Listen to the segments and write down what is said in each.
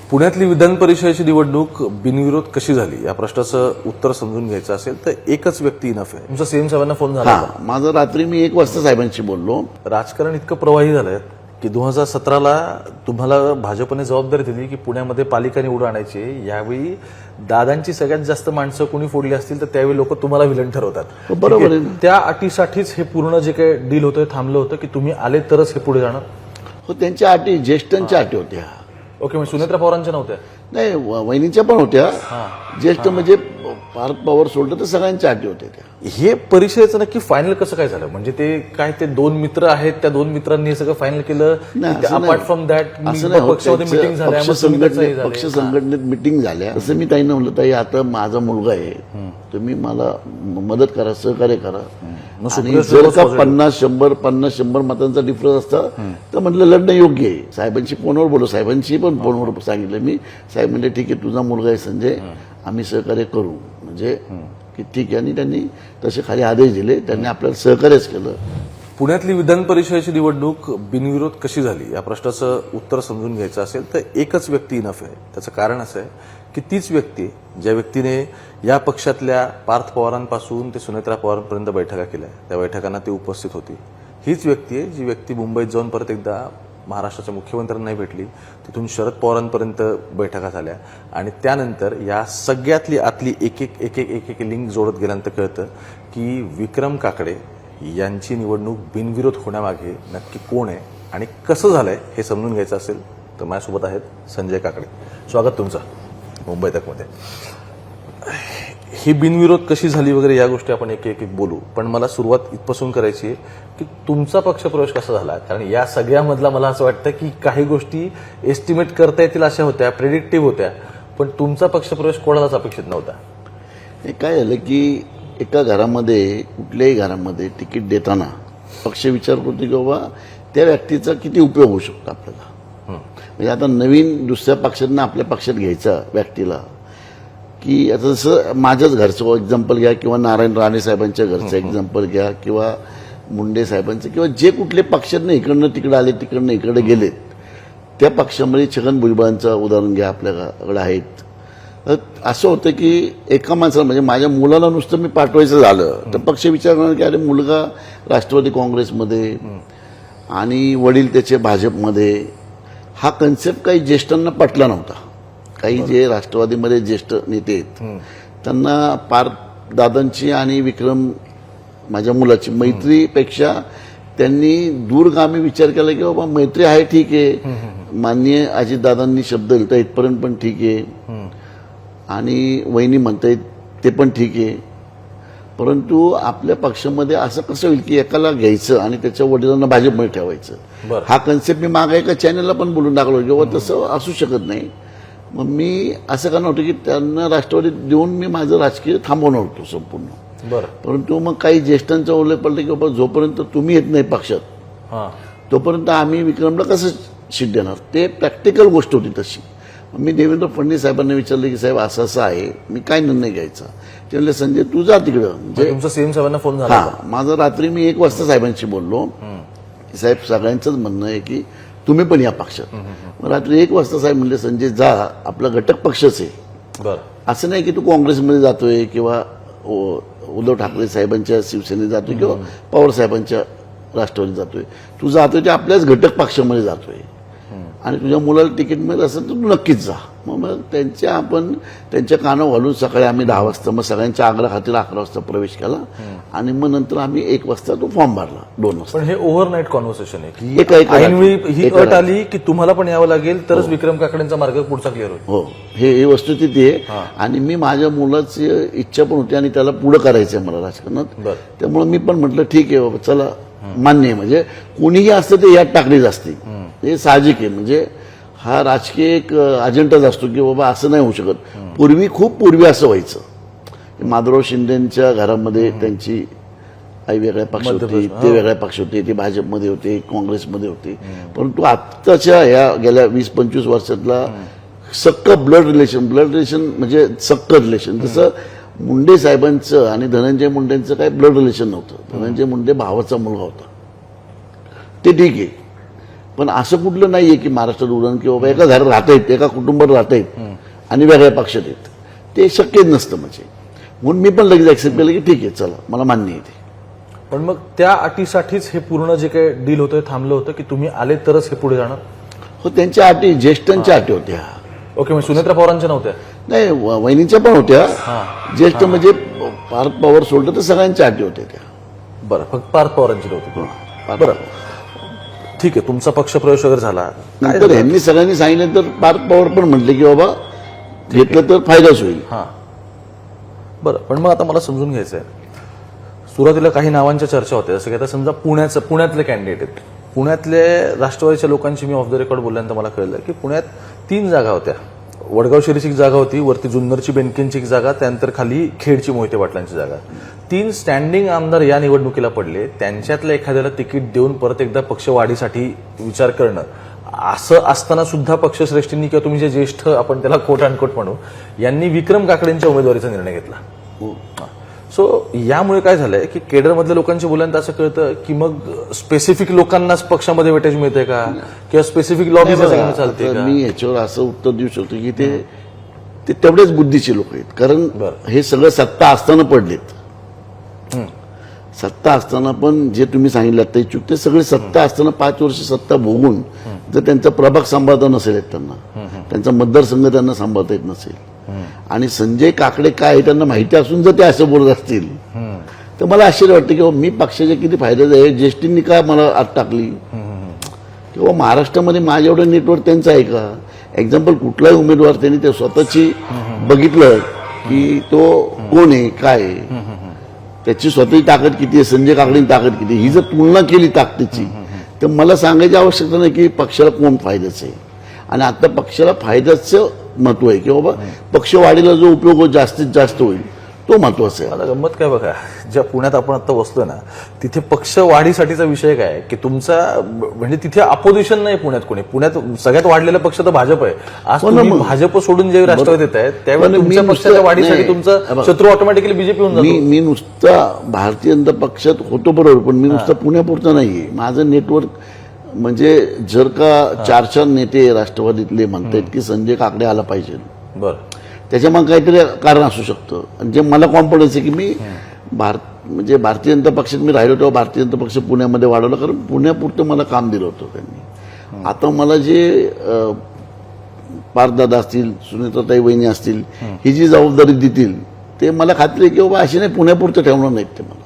पुण्यातली विधान परिषदेची निवडणूक बिनविरोध कशी झाली या प्रश्नाचं उत्तर समजून घ्यायचं असेल तर एकच व्यक्ती इनफ आहे. तुमचा सीएम साहेबांना फोन झाला होता. माझं रात्री मी 1 वाजता साहेबांशी बोललो. राजकारण इतकं प्रवाही झालंय की 2017ला तुम्हाला भाजपने जबाबदारी दिली की पुण्यामध्ये पालिका निवडून आणायची. यावेळी दादांची सगळ्यात जास्त माणसं कोणी फोडली असतील तर त्यावेळी लोक तुम्हाला विलन ठरवतात. बरोबर आहे. त्या अटीसाठीच हे पूर्ण जे काही डील होतं थांबलं होतं की तुम्ही आले तरच हे पुढे जाणार. हो, त्यांच्या अटी ज्येष्ठांच्या अटी होत्या. ओके, म्हणजे सुनेत्रा पवारांच्या नव्हत्या. नाही, वहिनीच्या पण होत्या. ज्येष्ठ म्हणजे भारत पवार सोडलं तर सगळ्यांच्या अटी होत्या त्या. हे परिषदेचं नक्की फायनल कसं काय झालं? म्हणजे ते काय ते 2 मित्र आहेत, त्या 2 मित्रांनी हे सगळं फायनल केलं. अपार्ट फ्रॉम दॅट पक्षामध्ये मिटिंग झाल्या, पक्ष संघटनेत मिटिंग झाल्या. असं मी ताईंना म्हणलं, ताई आता माझा मुलगा आहे, तुम्ही मला मदत करा, सहकार्य करा. आणि जर का 50-100 मतांचा डिफरन्स असता तर म्हटलं लढणं योग्य आहे. साहेबांशी फोनवर बोललो, साहेबांशी पण फोनवर सांगितलं मी. साहेब म्हणजे ठीक आहे, तुझा मुलगा आहे संजय, आम्ही सहकार्य करू. म्हणजे की ठीक आहे. आणि त्यांनी तसे खाली आदेश दिले, त्यांनी आपल्याला सहकार्यच केलं. पुण्यातली विधान परिषदेची निवडणूक बिनविरोध कशी झाली या प्रश्नाचं उत्तर समजून घ्यायचं असेल तर एकच व्यक्ती इनफ आहे. त्याचं कारण असं आहे की तीच व्यक्ती ज्या व्यक्तीने या पक्षातल्या पार्थ पवारांपासून ते सुनेत्रा पवारांपर्यंत बैठका केल्या, त्या बैठकांना ती उपस्थित होती. हीच व्यक्ती आहे जी व्यक्ती मुंबईत जाऊन परत एकदा महाराष्ट्राच्या मुख्यमंत्र्यांनाही भेटली, तिथून शरद पवारांपर्यंत बैठका झाल्या. आणि त्यानंतर या सगळ्यातली आतली एक एक लिंक जोडत गेल्यानंतर कळतं की विक्रम काकडे यांची निवडणूक बिनविरोध होण्यामागे नक्की कोण आहे आणि कसं झालंय हे समजून घ्यायचं असेल तर माझ्यासोबत आहेत संजय काकडे. स्वागत तुमचं मुंबई तकमध्ये. ही बिनविरोध कशी झाली वगैरे या गोष्टी आपण एक बोलू, पण मला सुरुवात इथपासून करायची आहे की तुमचा पक्षप्रवेश कसा झाला. कारण या सगळ्यामधला मला असं वाटतं की काही गोष्टी एस्टिमेट करता येतील अशा होत्या, प्रेडिक्टिव्ह होत्या, पण तुमचा पक्षप्रवेश कोणालाच अपेक्षित नव्हता. हे काय झालं की एका घरामध्ये, कुठल्याही घरामध्ये तिकीट देताना पक्ष विचार करतो की बाबा त्या व्यक्तीचा किती उपयोग होऊ शकतो आपल्याला. म्हणजे आता नवीन दुसऱ्या पक्षांना आपल्या पक्षात घ्यायचा व्यक्तीला, की आता जसं माझ्याच घरचं एक्झाम्पल घ्या किंवा नारायण राणे साहेबांच्या घरचं एक्झाम्पल घ्या किंवा मुंडे साहेबांचं, किंवा जे कुठले पक्षांना इकडनं तिकडे आले, तिकडनं इकडे गेलेत, त्या पक्षामध्ये छगन भुजबळांचं उदाहरण घ्या, आपल्याकडे आहेत. असं होतं की एका माणसाला, म्हणजे माझ्या मुलाला नुसतं मी पाठवायचं झालं तर पक्ष विचार करणार की अरे मुलगा राष्ट्रवादी काँग्रेसमध्ये आणि वडील त्याचे भाजपमध्ये. हा कन्सेप्ट काही ज्येष्ठांना पटला नव्हता. काही जे राष्ट्रवादीमध्ये ज्येष्ठ नेते आहेत त्यांना पार्थ दादांची आणि विक्रम माझ्या मुलाची मैत्रीपेक्षा त्यांनी दूरगामी विचार केला की बाबा मैत्री आहे, ठीक आहे, माननीय अजितदादांनी शब्द दिलता इथपर्यंत पण ठीक आहे, आणि वहिनी म्हणतायत ते पण ठीक आहे, परंतु आपल्या पक्षामध्ये असं कसं होईल की एकाला घ्यायचं आणि त्याच्या वडिलांना भाजपमध्ये ठेवायचं. हा कन्सेप्ट मी मागे एका चॅनलला पण बोलून टाकलो की बाबा तसं असू शकत नाही. मग मी असं करणार होतं की त्यांना राष्ट्रवादी देऊन मी माझं राजकीय थांबवणार होतो संपूर्ण. परंतु मग काही ज्येष्ठांचं ओरडे पडले की बाबा जोपर्यंत तुम्ही येत नाही पक्षात तोपर्यंत आम्ही विक्रमला कसं सीट देणार. ते प्रॅक्टिकल गोष्ट होती तशी. मी देवेंद्र फडणवीस साहेबांना विचारलं की साहेब असं असं आहे, मी काय निर्णय घ्यायचा. ते म्हणले संजय तू जा तिकडं. म्हणजे तुमचा सीएम साहेबांना फोन झाला. माझं रात्री मी 1 वाजता साहेबांशी बोललो. साहेब सगळ्यांचंच म्हणणं आहे की तुम्ही पण या पक्षात. मग रात्री 1 वाजता साहेब म्हणले संजय जा, आपला घटक पक्षच आहे. असं नाही की तू काँग्रेसमध्ये जातोय किंवा उद्धव ठाकरे साहेबांच्या शिवसेनेत जातोय किंवा पवार साहेबांच्या राष्ट्रवादीत जातोय. तू जातोय ते आपल्याच घटक पक्षामध्ये जातोय आणि तुझ्या मुलाला तिकीट मिळत असेल तर तू नक्कीच जा. मग त्यांच्या कानावर घालून सकाळी आम्ही 10 वाजता, मग सगळ्यांच्या आग्रह खातीर 11 वाजता प्रवेश केला आणि मग नंतर आम्ही 1 वाजता तो फॉर्म भरला 2 वाजता. पण हे ओव्हरनाईट कॉन्व्हर्सेशन आहे की ऐनवेळी ही अट आली की तुम्हाला पण यावं लागेल तरच विक्रम काकडेंचा मार्ग पुढचा क्लिअर होईल. हो, हे वस्तुस्थिती आहे. आणि मी माझ्या मुलाची इच्छा पण होती आणि त्याला पुढे करायचंय मला राजकारणात. त्यामुळे मी पण म्हटलं ठीक आहे बाबा चला, मान्य आहे. म्हणजे कोणीही असतं ते यात टाकलीच असते, हे साहजिक आहे. म्हणजे हा राजकीय एक अजेंडाच असतो की बाबा असं नाही होऊ शकत. खूप पूर्वी असं व्हायचं. माधवराव शिंदेच्या घरामध्ये त्यांची आई वेगळ्या पक्ष होती, ते वेगळ्या पक्ष होते, ते भाजपमध्ये होते, काँग्रेसमध्ये होते. परंतु आत्ताच्या या गेल्या 20-25 वर्षातला सक्क ब्लड रिलेशन म्हणजे सक्क रिलेशन. जसं मुंडे साहेबांचं आणि धनंजय मुंडेंचं काही ब्लड रिलेशन नव्हतं. धनंजय मुंडे भावाचा मुलगा होता, ते ठीक आहे. पण असं कुठलं नाहीये की महाराष्ट्रात उदाहरण की बाबा एका घरात राहत आहेत, एका कुटुंबात राहत आहेत आणि वेगळ्या पक्षात आहेत. ते शक्यच नसतं म्हणजे. म्हणून मी पण लगेच ऍक्सेप्ट केलं की ठीक आहे, चला मला मान्य आहे ते. पण मग त्या अटीसाठीच हे पूर्ण जे काही डील होतं थांबलं होतं की तुम्ही आले तरच हे पुढे जाणार? हो, त्यांच्या अटी ज्येष्ठांच्या अटी होत्या. ओके, म्हणजे सुनेत्रा पवारांच्या नव्हत्या? नाही, वहिनीच्या पण होत्या. ज्येष्ठ म्हणजे पार्थ पवार सोडलं तर सगळ्यांच्या अटी होत्या त्या. बरं, फक्त पार्थ पवारांची नव्हती. पार्थ बरं, ठीक आहे, तुमचा पक्षप्रवेश वगैरे झाला. नंतर ह्यांनी सगळ्यांनी सांगितलं तर पार्थ पवार पण म्हटले की बाबा घेतलं तर फायदाच होईल. हां, बरं. पण मग आता मला समजून घ्यायचं आहे, सुरुवातीला काही नावांच्या चर्चा होत्या, जसं की आता समजा पुण्यातले कॅन्डिडेट आहेत. पुण्यातले राष्ट्रवादीच्या लोकांची मी ऑफ द रेकॉर्ड बोलल्यानंतर मला कळलं की पुण्यात 3 जागा होत्या. वडगाव शिरीची एक जागा होती, वरती जुन्नरची बेनकेंची एक जागा, त्यानंतर खाली खेडची मोहिते पाटलांची जागा. 3 स्टँडिंग आमदार या निवडणुकीला पडले. त्यांच्यातल्या एखाद्याला तिकीट देऊन परत एकदा पक्षवाढीसाठी विचार करणं, असं असताना सुद्धा पक्षश्रेष्ठींनी किंवा तुम्ही जे ज्येष्ठ आपण त्याला कोट अनकोट म्हणू, यांनी विक्रम काकडेंच्या उमेदवारीचा निर्णय घेतला. सो यामुळे काय झालंय की केडरमधल्या लोकांची बोलल्यानंतर असं कळतं की मग स्पेसिफिक लोकांनाच पक्षामध्ये वेटेज मिळते का, किंवा स्पेसिफिक लॉबी चालते का? मी याच्यावर असं उत्तर देऊ शकतो की ते तेवढेच बुद्धीचे लोक आहेत. कारण हे सगळं सत्ता असताना पडलेत. सत्ता असताना पण जे तुम्ही सांगितलं ते चूक, ते सगळे सत्ता असताना 5 वर्ष सत्ता भोगून जर त्यांचा प्रभाग सांभाळता नसेल त्यांना, त्यांचा मतदारसंघ त्यांना सांभाळता येत नसेल, आणि संजय काकडे काय आहे त्यांना माहिती असून जर ते असं बोलत असतील तर मला आश्चर्य वाटतं की मी पक्षाचे किती फायदे आहे, ज्येष्ठींनी का मला आत टाकली, किंवा महाराष्ट्रामध्ये माझ्या एवढं नेटवर्क त्यांचं आहे का? एक्झाम्पल, कुठलाही उमेदवार त्यांनी ते स्वतःची बघितलं की तो कोण आहे, काय आहे, त्याची स्वतःची ताकद किती आहे, संजय काकडेंची ताकद किती, ही जर तुलना केली ताकदीची तर मला सांगायची आवश्यकता नाही की पक्षाला कोण फायद्याचं आहे. आणि आता पक्षाला फायद्याचं महत्व आहे की बाबा पक्षवाढीला जो उपयोग जास्तीत जास्त होईल तो महत्वाचा आहे. आता गंमत काय बघा, ज्या पुण्यात आपण आता बसलो ना, तिथे पक्ष वाढीसाठीचा विषय काय की तुमचा, म्हणजे तिथे अपोजिशन नाही पुण्यात कोणी. पुण्यात सगळ्यात वाढलेला पक्ष तर भाजप आहे. आज तुम्ही भाजप सोडून जे राष्ट्रवादी येत आहेत त्यावेळी तुमच्या पक्षाच्या वाढीसाठी तुमचा शत्रू ऑटोमॅटिकली बीजेपी होऊन जातो. मी नुसता भारतीय जनता पक्षात होतो बरोबर, पण मी नुसता पुण्यापुरता नाहीये. माझं नेटवर्क म्हणजे जर का 4 नेते राष्ट्रवादीतले म्हणतात की संजय काकडे आला पाहिजे, बरं, त्याच्यामागे काहीतरी कारण असू शकतं. आणि जे मला कॉन्फिडन्स आहे की मी म्हणजे भारतीय जनता पक्षात मी राहिलो तेव्हा भारतीय जनता पक्ष पुण्यामध्ये वाढवला, कारण पुण्यापुरतं मला काम दिलं होतं त्यांनी. आता मला जे पार्थदादा असतील, सुनेत्राताई वहिनी असतील, ही जी जबाबदारी देतील ते मला खात्री आहे की बाबा अशी नाही पुण्यापुरतं ठेवणार नाहीत ते मला.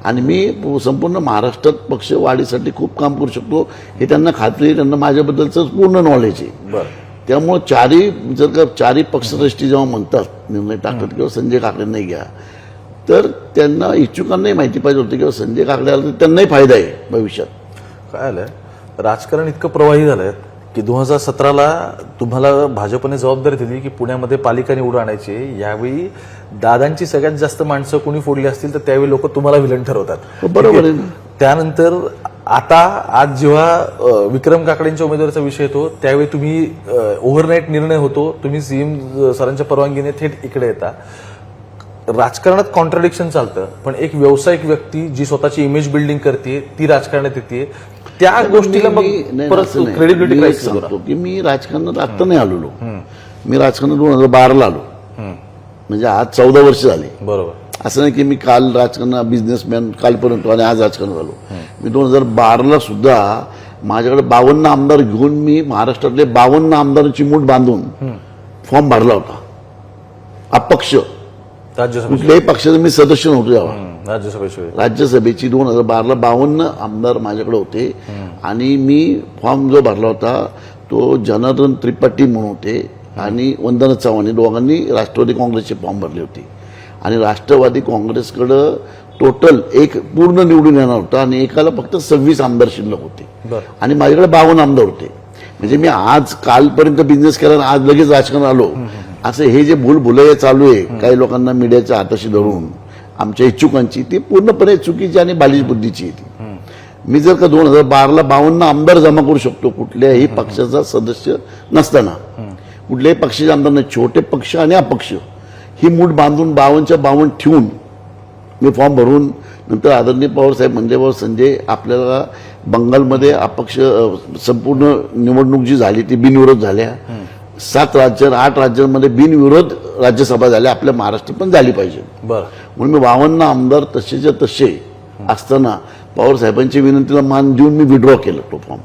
आणि मी संपूर्ण महाराष्ट्रात पक्ष वाढीसाठी खूप काम करू शकतो हे त्यांना खात्री आहे. त्यांना माझ्याबद्दलचं पूर्ण नॉलेज आहे. बरं, त्यामुळे जर का चारही पक्षश्रेष्ठी जेव्हा म्हणतात, निर्णय टाकतात किंवा संजय काकडे नाही घ्या, तर त्यांना इच्छुकांनाही माहिती पाहिजे होतं किंवा संजय काकडे आला तर त्यांनाही फायदा आहे भविष्यात. काय आलंय, राजकारण इतकं प्रवाही झालंय की 2017ला तुम्हाला भाजपने जबाबदारी दिली की पुण्यामध्ये पालिका निवडून आणायची. यावेळी दादांची सगळ्यात जास्त माणसं कोणी फोडली असतील तर त्यावेळी लोक तुम्हाला विलन ठरवतात. बरोबर आहे. त्यानंतर आता आज जेव्हा विक्रम काकडेंच्या उमेदवारीचा विषय येतो त्यावेळी तुम्ही ओव्हरनाईट निर्णय होतो, तुम्ही सीएम सरांच्या परवानगीने थेट इकडे येता. राजकारणात कॉन्ट्राडिक्शन चालतं, पण एक व्यावसायिक व्यक्ती जी स्वतःची इमेज बिल्डिंग करते ती राजकारणात येते, त्या गोष्टीला मग परत क्रेडिबिलिटी क्रायसिस सांगतो की मी राजकारणात आता नाही आलेलो. मी राजकारणात 2012ला आलो, म्हणजे आज 14 वर्ष झाली. बरोबर, असं नाही की मी काल राजकारणात बिझनेसमॅन कालपर्यंत आणि आज राजकारणात आलो. मी 2012ला सुद्धा माझ्याकडे 52 आमदार घेऊन मी महाराष्ट्रातले 52 आमदारांची मूठ बांधून फॉर्म भरला होता. अपक्ष कुठल्याही पक्षाचा मी सदस्य नव्हतो. जेव्हा राज्यसभेची 2012ला 52 आमदार माझ्याकडे होते आणि मी फॉर्म जो भरला होता तो जनार्दन त्रिपाठी म्हणून होते आणि वंदना चव्हाण दोघांनी राष्ट्रवादी काँग्रेसचे फॉर्म भरले होते. आणि राष्ट्रवादी काँग्रेसकडं टोटल एक पूर्ण निवडून येणार होता आणि एकाला फक्त 26 आमदार शिल्लक होते आणि माझ्याकडे 52 आमदार होते. म्हणजे मी आज कालपर्यंत बिझनेस केला, आज लगेच राजकारण आलो, असं हे जे भूलभुलैया चालू आहे काही लोकांना मीडियाच्या हाताशी धरून आमच्या इच्छुकांची, ती पूर्णपणे चुकीची आणि बालिश बुद्धीची आहे. मी जर का 2012ला 52 आमदार जमा करू शकतो कुठल्याही पक्षाचा सदस्य नसताना, कुठल्याही पक्षाचे आमदार नाही, छोटे पक्ष आणि अपक्ष ही मूठ बांधून 52च्या 52 ठेवून मी फॉर्म भरून नंतर आदरणीय पवार साहेब म्हणले, बाबा संजय आपल्याला बंगालमध्ये अपक्ष संपूर्ण निवडणूक जी झाली ती बिनविरोध झाल्या. 7 राज्य 8 राज्यांमध्ये बिनविरोध राज्यसभा झाल्या. आपल्या महाराष्ट्र पण झाली पाहिजे. बरं. म्हणून मी 52 आमदार तसेच्या तसे असताना पवार साहेबांच्या विनंतीला मान देऊन मी विड्रॉ केलं तो फॉर्म.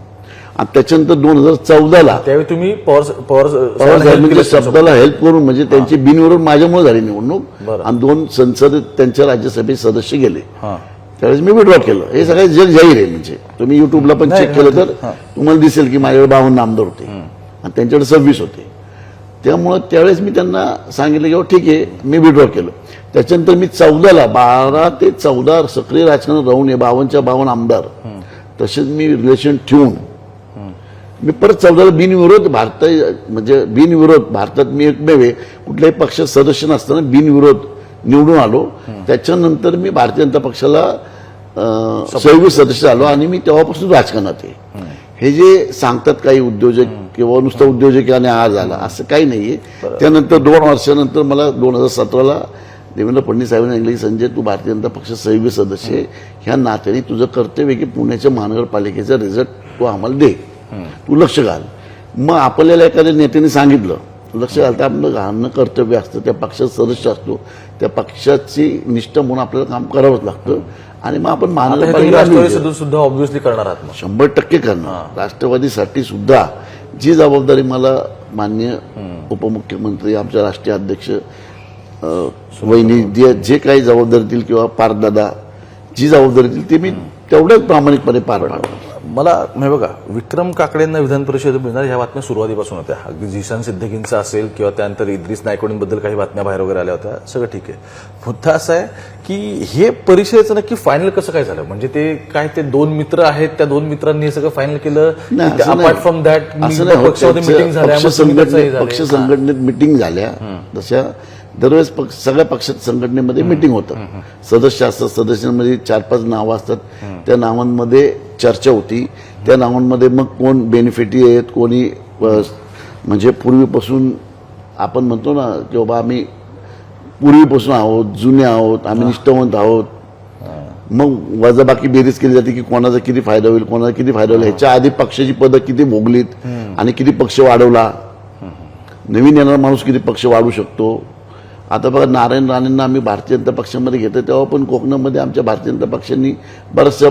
आणि त्याच्यानंतर 2014ला त्यावेळी तुम्ही पवार साहेबांच्या शब्दाला हेल्प करून म्हणजे त्यांची बिनविरोध माझ्यामुळे झाली निवडणूक. बरं. आणि 2 संसद त्यांच्या राज्यसभेचे सदस्य गेले. हां. त्यावेळेस मी विड्रॉ केलं. हे सगळं जग जाहीर आहे. म्हणजे तुम्ही युट्यूबला पण चेक केलं तर तुम्हाला दिसेल की माझ्याकडे 52 आमदार होते आणि त्यांच्याकडे 26 होते. त्यामुळं त्यावेळेस मी त्यांना सांगितलं की ठीक आहे मी विड्रॉ केलं. त्याच्यानंतर मी 14ला 12 ते 14 सक्रिय राजकारण राहून 52च्या 52 आमदार तसेच मी रिलेशन ठेवून मी परत 14ला बिनविरोध म्हणजे बिनविरोध भारतात मी एकमेव आहे कुठल्याही पक्षात सदस्य नसताना बिनविरोध निवडून आलो. त्याच्यानंतर मी भारतीय जनता पक्षाला 26 सदस्य आलो आणि मी तेव्हापासून राजकारणात आहे. हे जे सांगतात काही उद्योजक किंवा नुसतं उद्योजकाने आज आला असं काही नाहीये. त्यानंतर 2 वर्षानंतर मला 2017ला देवेंद्र फडणवीस साहेबांनी सांगितलं की संजय तू भारतीय जनता पक्ष 26 सदस्य आहे. ह्या नात्याने तुझं कर्तव्य की पुण्याच्या महानगरपालिकेचा रिझल्ट तू आम्हाला दे. तू लक्ष घाल. मग आपल्याला एखाद्या नेत्याने सांगितलं लक्ष घालतं आपलं घालणं कर्तव्य असतं. त्या पक्षात सदस्य असतो. त्या पक्षाची निष्ठा म्हणून आपल्याला काम करावंच लागतं. आणि मग आपण महानगरपालिका सुद्धा ऑब्व्हियसली करणार आहात. 100% करणार. राष्ट्रवादीसाठी सुद्धा जी जबाबदारी मला माननीय उपमुख्यमंत्री आमचे राष्ट्रीय अध्यक्ष वहिनी जे काही जबाबदारी देतील किंवा पारदादा जी जबाबदारी देतील ते मी तेवढ्याच प्रामाणिकपणे पार पाडणार. मला हे बघा विक्रम काकडेंना विधान परिषदेत मिळणार ह्या बातम्या सुरुवातीपासून होत्या. अगदी झिशान सिद्दीकींचा असेल किंवा त्यानंतर इद्रिस नायकोडींबद्दल काही बातम्या बाहेर वगैरे आल्या होत्या. सगळं ठीक आहे. मुद्दा असा आहे की हे परिषदेचं नक्की फायनल कसं काय झालं. म्हणजे ते काय ते 2 मित्र आहेत त्या 2 मित्रांनी हे सगळं फायनल केलं. अपार्ट फ्रॉम दॅट पक्षामध्ये मिटिंग झाल्या पक्ष संघटनेत मिटिंग झाल्या. तशा दरवेळेस सगळ्या पक्षात संघटनेमध्ये मिटिंग होतं. सदस्य असतात. सदस्यांमध्ये 4-5 नावं असतात. त्या नावांमध्ये चर्चा होती. त्या नावांमध्ये मग कोण बेनिफिटी आहेत कोणी म्हणजे पूर्वीपासून आपण म्हणतो ना की बाबा आम्ही पूर्वीपासून आहोत जुने आहोत आम्ही निष्ठावंत आहोत. मग वजाबाकी बेरीज केली जाते की कोणाचा किती फायदा होईल कोणाचा किती फायदा होईल. ह्याच्या आधी पक्षाची पदं किती भोगलीत आणि किती पक्ष वाढवला. नवीन येणारा माणूस किती पक्ष वाढवू शकतो. आता बघा नारायण राणेंना आम्ही भारतीय जनता पक्षामध्ये घेतो तेव्हा पण कोकणामध्ये आमच्या भारतीय जनता पक्षांनी बराचसा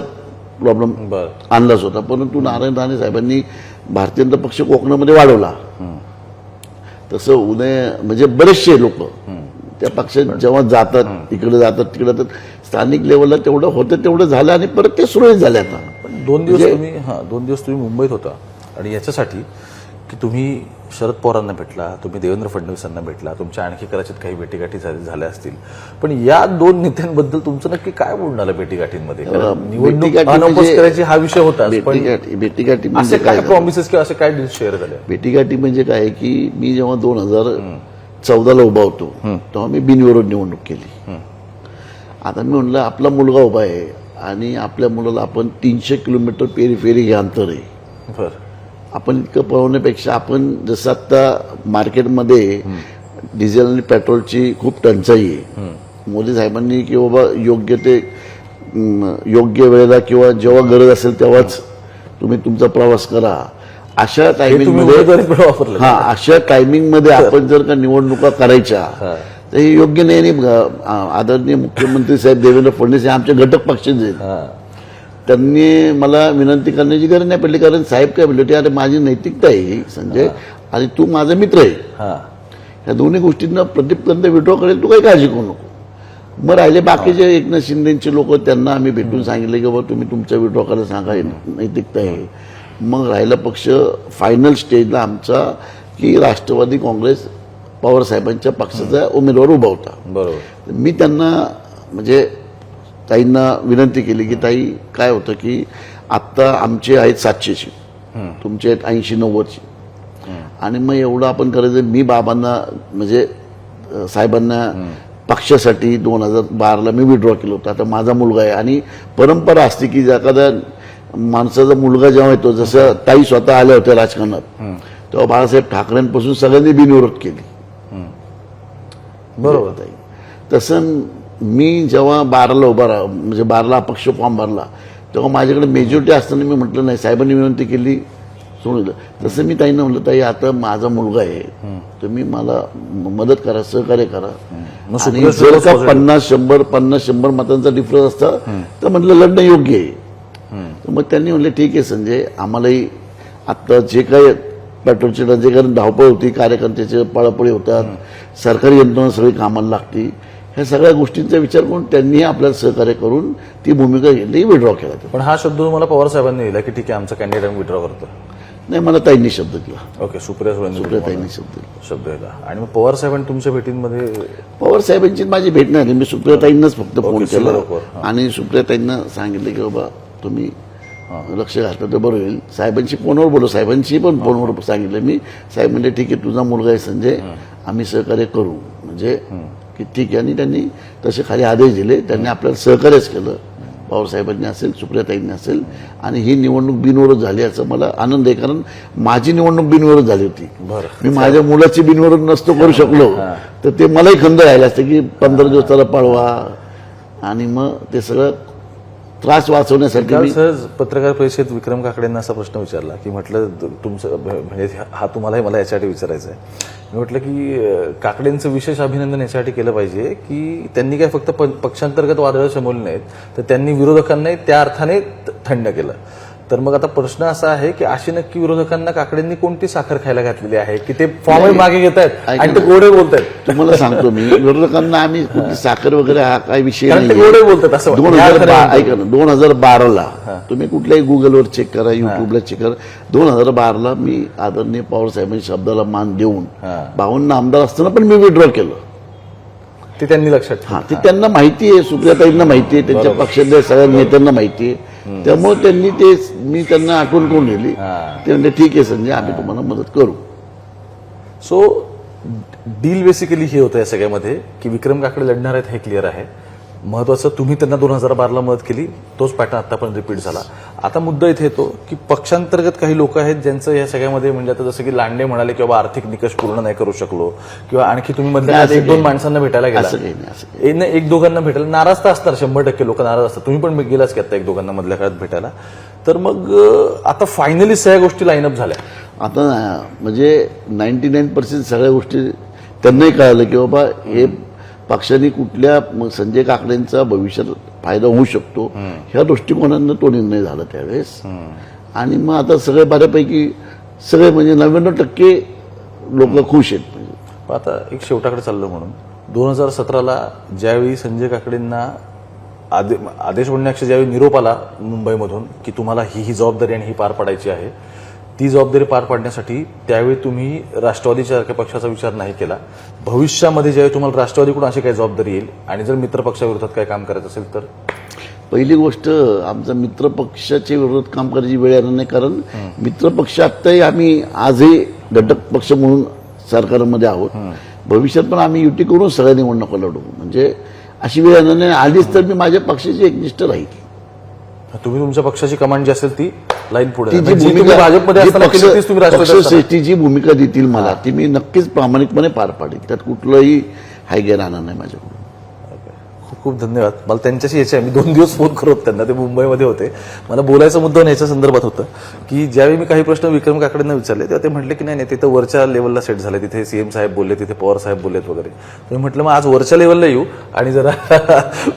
प्रॉब्लेम आणलाच होता. परंतु नारायण राणे साहेबांनी भारतीय जनता पक्ष कोकणामध्ये वाढवला. तसं उदय म्हणजे बरेचसे लोक त्या पक्षात जेव्हा जातात इकडे जातात तिकडे जातात स्थानिक लेवलला तेवढं होतं तेवढं झालं आणि परत ते सुरळीत झाले. आता 2 दिवस तुम्ही मुंबईत होता आणि याच्यासाठी की तुम्ही शरद पवारांना भेटला तुम्ही देवेंद्र फडणवीसांना भेटला तुमच्या आणखी कदाचित काही भेटीगाठी झाल्या असतील. पण या 2 नेत्यांबद्दल तुमचं नक्की काय बोलणं आलं भेटीगाठींमध्ये. निवडणूक अनौपच करायची हा विषय होता. भेटीगाठी असे काय प्रॉमिसेस किंवा असे काय डील्स शेअर झाले. भेटीगाठी म्हणजे काय की मी जेव्हा 2014ला उभा होतो तेव्हा मी बिनविरोध निवडणूक केली. आता मी म्हणलं आपला मुलगा उभा आहे आणि आपल्या मुलाला आपण 300 किलोमीटर पेरी हे अंतर आहे. आपण इतकं पळवण्यापेक्षा आपण जसं आता मार्केटमध्ये डिझेल आणि पेट्रोलची खूप टंचाई आहे. मोदी साहेबांनी की बाबा योग्य वेळेला किंवा जेव्हा गरज असेल तेव्हाच तुम्ही तुमचा प्रवास करा. अशा टायमिंगमध्ये अशा टायमिंगमध्ये आपण जर का निवडणुका करायच्या तर हे योग्य नाही. आदरणीय मुख्यमंत्री साहेब देवेंद्र फडणवीस हे आमचे घटक पक्षाचे त्यांनी मला विनंती करण्याची गरज नाही पडली. कारण साहेब काय म्हणले अरे माझी नैतिकता आहे संजय आणि तू माझा मित्र आहे. ह्या दोन्ही गोष्टींना प्रदीपपर्यंत विड्रॉ करेल तू काही काळजी करू नको. मग राहिले बाकीचे एकनाथ शिंदेचे लोक त्यांना आम्ही भेटून सांगितले की बाबा तुम्ही तुमचा विड्रॉ करायला सांगा नैतिकता आहे. मग राहिला पक्ष फायनल स्टेजला आमचा की राष्ट्रवादी काँग्रेस पवार साहेबांच्या पक्षाचा उमेदवार उभा होता. बरोबर. मी त्यांना म्हणजे ताईंना विनंती केली की ताई काय होतं की आत्ता आमचे आहेत 700ची तुमचे आहेत 80-90ची आणि मग एवढं आपण करायचं. मी बाबांना म्हणजे साहेबांना पक्षासाठी 2012ला मी विड्रॉ केलं होतं. आता माझा मुलगा आहे आणि परंपरा असते की एखाद्या माणसाचा मुलगा जेव्हा येतो जसं ताई स्वतः आल्या होत्या राजकारणात तेव्हा बाळासाहेब ठाकरेंपासून सगळ्यांनी बिनविरोध केली. बरोबर ताई. तसं मी जेव्हा 12ला उभा म्हणजे 12ला अपक्ष फॉर्म भरला तेव्हा माझ्याकडे मेजॉरिटी असताना मी म्हटलं नाही, साहेबांनी विनंती केली सोडलं. तसं मी ताईंना म्हटलं, ताई आता माझा मुलगा आहे, तुम्ही मला मदत करा, सहकार्य करा. मग आणि सुप्रिया जर का सुळे 50-100 मतांचा डिफरन्स असता तर म्हटलं लढणं योग्य आहे. तर मग त्यांनी म्हटलं ठीक आहे संजय, आम्हालाही आता जे काही पेट्रोलचे जे काही धावपळ होती, कार्यकर्त्याचे पळापळी होतात, सरकारी यंत्रणा सगळी कामाला लागती, ह्या सगळ्या गोष्टींचा विचार करून त्यांनीही आपल्याला सहकार्य करून ती भूमिका घेतली, विड्रॉ केला. पण हा शब्द तुम्हाला पवार साहेबांनी दिला की ठीक आहे आमचा कॅन्डिडेट विड्रॉ करतो. नाही, मला ताईंनी शब्द दिला, ओके, सुप्रिया सुळे ताईंनी शब्द दिला. शब्द दिला. आणि मग पवार साहेबांनी तुमच्या भेटींमध्ये पवार साहेबांची माझी भेट नाही झाली. मी सुप्रियाताईंनाच फक्त फोन ओके, केला बरोबर. आणि सुप्रियाताईंना सांगितलं की बाबा तुम्ही लक्ष घातलं तर बरं होईल. साहेबांशी फोनवर बोललो, साहेबांशी पण फोनवर सांगितलं मी. साहेब म्हणजे ठीक आहे, तुझा मुलगा आहे संजय, आम्ही सहकार्य करू, म्हणजे की ठीक आहे. आणि त्यांनी तसे खाली आदेश दिले, त्यांनी आपल्याला सहकार्यच केलं, पवार साहेबांनी असेल, सुप्रियाताईंनी असेल. आणि ही निवडणूक बिनविरोध झाली याचा मला आनंद आहे, कारण माझी निवडणूक बिनविरोध झाली होती. मी माझ्या मुलाची बिनविरोध नसतो करू शकलो तर ते मलाही खंत राहिला असतं की 15 दिवस त्याला पळवा आणि मग ते सगळं त्रास वाचवण्यासाठी काल मी सहज पत्रकार परिषदेत विक्रम काकडेंना असा प्रश्न विचारला की म्हटलं तुमचं म्हणजे हा तुम्हालाही मला याच्यासाठी विचारायचा आहे. मी म्हटलं की काकडेंचं विशेष अभिनंदन याच्यासाठी केलं पाहिजे की त्यांनी काय फक्त पक्षांतर्गत वादळं शमवली नाहीत, तर त्यांनी विरोधकांनाही त्या अर्थाने थंड केलं. तर मग आता प्रश्न असा आहे की अशी नक्की विरोधकांना काकडेंनी कोणती साखर खायला घातलेली आहे की ते फॉर्म मागे घेत आहेत आणि ते गोडे बोलतायत. तुम्हाला सांगतो मी, विरोधकांना आम्ही कुठली साखर वगैरे हा काही विषय कारण ते नाही. गोडे बोलतात असं वाटतं. ऐका ना, 2012ला तुम्ही कुठल्याही गुगलवर चेक करा, युट्यूबला चेक करा, 2012ला मी आदरणीय पवार साहेबांच्या शब्दाला मान देऊन 52 आमदार असताना पण मी विड्रॉ केलं. ते त्यांनी लक्षात ठेवलं. हा, ते त्यांना माहिती आहे, सुप्रियाताईंना माहिती आहे, त्यांच्या पक्षातल्या सगळ्या नेत्यांना माहिती आहे. त्यामुळे त्यांनी ते मी त्यांना आठवण करून दिली. ते म्हणजे ठीक आहे संजय, आम्ही तुम्हाला मदत करू. सो डील बेसिकली हे होतं या सगळ्यामध्ये की विक्रम काकडे लढणार आहेत हे क्लिअर आहे. महत्वाचं तुम्ही त्यांना 2012ला मदत केली, तोच पॅटर्न आतापर्यंत रिपीट झाला. आता मुद्दा इथे येतो की पक्षांतर्गत काही लोक आहेत ज्यांचं या सगळ्यामध्ये म्हणजे आता जसं की लांडे म्हणाले की बाबा आर्थिक निकष पूर्ण नाही करू शकलो, किंवा आणखी तुम्ही मधल्या असं 1-2 माणसांना भेटायला गेला, असं काही नाही, असं काही नाही 1-2 भेटायला नाराज तर असणार, 100% लोक नाराज असतात. तुम्ही पण गेलाच की आता 1-2 मधल्या काळात भेटायला. तर मग आता फायनली सगळ्या गोष्टी लाईनअप झाल्या. आता म्हणजे 99% सगळ्या गोष्टी त्यांनाही कळालं की बाबा हे पक्षाने कुठल्या संजय काकडेंचा भविष्यात फायदा होऊ शकतो, ह्या दृष्टिकोनानं तो निर्णय झाला त्यावेळेस. आणि मग आता सगळे बऱ्यापैकी सगळे म्हणजे 99% लोक खुश आहेत. पण आता एक शेवटाकडे चाललं म्हणून 2017ला ज्यावेळी संजय काकडेंना आदेश म्हणण्यापेक्षा ज्यावेळी निरोप आला मुंबईमधून की तुम्हाला ही जबाबदारी आणि ही पार पाडायची आहे, ती जबाबदारी पार पाडण्यासाठी त्यावेळी तुम्ही राष्ट्रवादीच्या पक्षाचा विचार नाही केला. भविष्यामध्ये ज्यावेळी तुम्हाला राष्ट्रवादीकडून अशी काही जबाबदारी येईल आणि जर मित्रपक्षाविरोधात काही काम करायचं असेल तर? पहिली गोष्ट, आमचा मित्रपक्षाच्या विरोधात काम करायची वेळ येणार नाही, कारण मित्रपक्ष आत्ताही आम्ही आजही घटक पक्ष म्हणून सरकारमध्ये आहोत. भविष्यात पण आम्ही युती करून सगळ्या निवडणुका लढू, म्हणजे अशी वेळ येणार नाही. आलीच तर मी माझ्या पक्षाची एकनिष्ठ राहील. तुम्ही तुमच्या पक्षाची कमांड जी असेल ती लाईन पुढे, ती जी जी तुम्ही भूमिका भाजपमध्ये असताना केली तीच तुम्ही राष्ट्रवादीत असताना. पक्षश्रेष्ठी जी भूमिका देतील मला ती मी नक्कीच प्रामाणिकपणे पार पाडेल. त्यात कुठलंही हायगे राहणार नाही माझ्याकडून. खूप खूप धन्यवाद. मला त्यांच्याशी यायचे मी 2 दिवस फोन करत त्यांना, ते मुंबईमध्ये होते. मला बोलायचा मुद्दा याच्या संदर्भात होतं की ज्यावेळी मी काही प्रश्न विक्रम काकडेंना विचारले तेव्हा ते म्हटले की नाही तिथं वरच्या लेवलला सेट झाले, तिथे सीएम साहेब बोलले, तिथे पवार साहेब बोललेत वगैरे. तर मी म्हटलं मग आज वरच्या लेवलला येऊ आणि जरा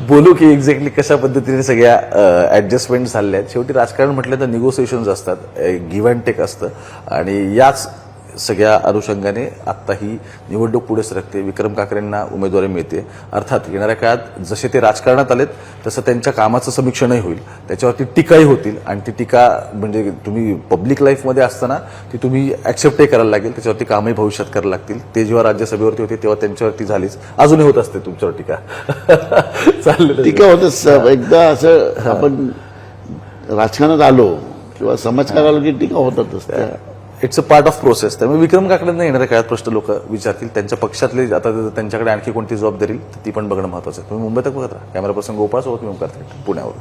बोलू की एक्झॅक्टली कशा पद्धतीने सगळ्या ऍडजस्टमेंट झाल्या आहेत. शेवटी राजकारण म्हटलं तर निगोसिएशन्स असतात, गिव्ह अँड टेक असतं आणि याच सगळ्या अनुषंगाने आता ही निवडणूक पुढे सरकते. विक्रम काकडेंना उमेदवारी मिळते. अर्थात येणाऱ्या काळात जसे ते राजकारणात आलेत तसं त्यांच्या कामाचं समीक्षणही होईल, त्याच्यावरती टीकाही होतील आणि ती टीका म्हणजे तुम्ही पब्लिक लाईफमध्ये असताना ती तुम्ही ऍक्सेप्टही करायला लागेल, त्याच्यावरती कामही भविष्यात करायला लागतील. ते जेव्हा राज्यसभेवरती होते तेव्हा त्यांच्यावरती झालीच, अजूनही होत असते तुमच्यावर टीका. चाललं टीका होतं. एकदा असं आपण राजकारणात आलो किंवा समाजकारण आलो की टीका होतातच. It's a part of process. त्यामुळे विक्रम काकडेंना येणाऱ्या काळात प्रश्न लोक विचारतील. त्यांच्या पक्षातले आता त्यांच्याकडे आणखी कोणती जबाबदारी ती पण बघणं महत्वाचं आहे. तुम्ही मुंबईत बघत राहा. कॅमेरा पर्सन गोपाळ सोबत मी ओंकार पुण्यावर.